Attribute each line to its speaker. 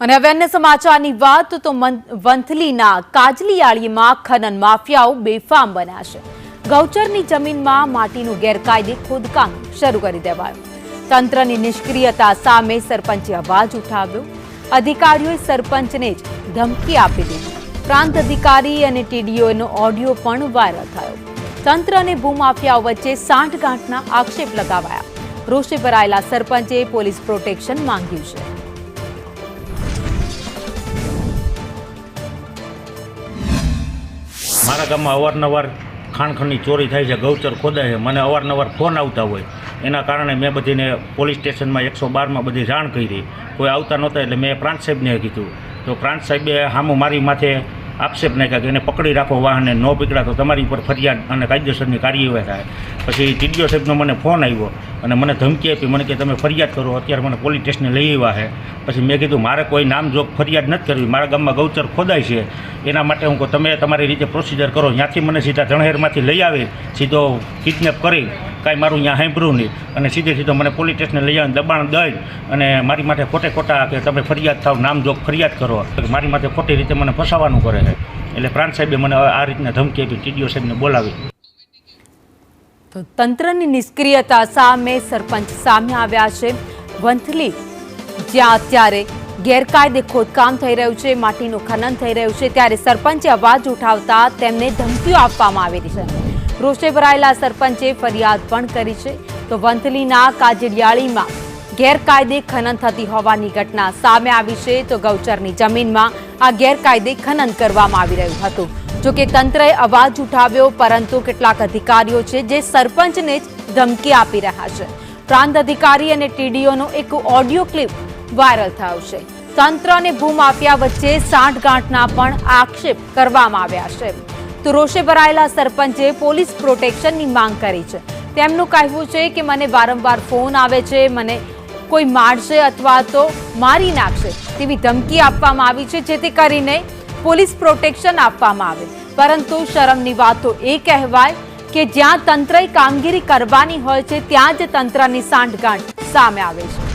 Speaker 1: અને હવે અન્ય સમાચારની વાત તો વંથલીના કાજલીયાળીમાં ખનન માફિયાઓ બેફામ બન્યા છે। ગૌચરની જમીનમાં માટીનું ગેરકાયદે ખોદકામ શરૂ કરી દેવાયું। તંત્રની નિષ્ક્રિયતા સામે સરપંચે અવાજ ઉઠાવ્યો। અધિકારીઓએ સરપંચને જ ધમકી આપી દીધી। પ્રાંત અધિકારી અને ટીડીઓનો ઓડિયો પણ વાયરલ થયો। તંત્ર અને ભૂમાફિયાઓ વચ્ચે સાંઠગાંઠના આક્ષેપ લગાવાયા। રોષે ભરાયેલા સરપંચે પોલીસ પ્રોટેક્શન માંગ્યું છે।
Speaker 2: મારા ગામમાં અવારનવાર ખાણખંડની ચોરી થાય છે, ગૌચર ખોદાય છે। મને અવારનવાર ફોન આવતા હોય, એના કારણે મેં બધીને પોલીસ સ્ટેશનમાં 112માં બધી જાણ કરી। કોઈ આવતા નહોતા એટલે મેં પ્રાંત સાહેબને કીધું, તો પ્રાંત સાહેબે સામું મારી માથે આક્ષેપ નાખ્યા કે એને પકડી રાખો, વાહને ન પકડા તો તમારી ઉપર ફરિયાદ અને કાયદેસરની કાર્યવાહી થાય। પછી ટીડીઓ સાહેબનો મને ફોન આવ્યો અને મને ધમકી આપી, મને કે તમે ફરિયાદ કરો। અત્યારે મને પોલીસ સ્ટેશને લઈ આવ્યા છે। પછી મેં કીધું મારે કોઈ નામજોગ ફરિયાદ નથી કરવી, મારા ગામમાં ગૌચર ખોદાય છે, એના માટે હું કહું તમે તમારી રીતે પ્રોસિજર કરો। ત્યાંથી મને સીધા જણહેરમાંથી લઈ આવી, સીધો કિડનેપ કરી, કાંઈ મારું ત્યાં સાંભળ્યું નહીં અને સીધો મને પોલીસ સ્ટેશને લઈ આવીને દબાણ દઈ અને મારી માથે ખોટા કે તમે ફરિયાદ થાવ, નામજોગ ફરિયાદ કરો, મારી માથે ખોટી રીતે મને ફસાવાનું કરે છે। એટલે પ્રાંત સાહેબે મને આ રીતના ધમકી આપી, ટીડીઓ સાહેબને બોલાવી।
Speaker 1: તો તંત્રની નિષ્ક્રિયતા સામે સરપંચ સામે આવ્યા છે। વંથલી જ્યાં અત્યારે ગેરકાયદે ખોદકામ થઈ રહ્યું છે, માટીનું ખનન થઈ રહ્યું છે, ત્યારે સરપંચે અવાજ ઉઠાવતા તેમને ધમકીઓ આપવામાં આવી છે। રોષે ભરાયેલા સરપંચે ફરિયાદ પણ કરી છે। તો વંથલીના કાજડિયાળીમાં ગેરકાયદે ખનન થતી હોવાની ઘટના સામે આવી છે। તો ગૌચરની જમીનમાં આ ગેરકાયદે ખનન કરવામાં આવી રહ્યું હતું। જોકે તંત્રએ અવાજ ઉઠાવ્યો, પરંતુ કેટલાક અધિકારીઓ છે જે સરપંચને જ ધમકી આપી રહ્યા છે। પ્રાંત અધિકારી અને ટીડીઓનો એક ઓડિયો ક્લિપ વાયરલ થયો છે। તંત્ર અને ભૂમાફિયા વચ્ચે સાંઠગાંઠના પણ આક્ષેપ કરવામાં આવ્યા છે। તો રોષે ભરાયેલા સરપંચે પોલીસ પ્રોટેક્શનની માંગ કરી છે। તેમનું કહેવું છે કે મને વારંવાર ફોન આવે છે, મને કોઈ મારશે અથવા તો મારી નાખશે તેવી ધમકી આપવામાં આવી છે, જેથી કરીને પોલીસ પ્રોટેક્શન આપવામાં આવે। પરંતુ શરમની વાત તો એ કહેવાય કે જ્યાં તંત્રએ કામગીરી કરવાની હોય છે ત્યાં જ તંત્રની સાંઠગાંઠ સામે આવે છે।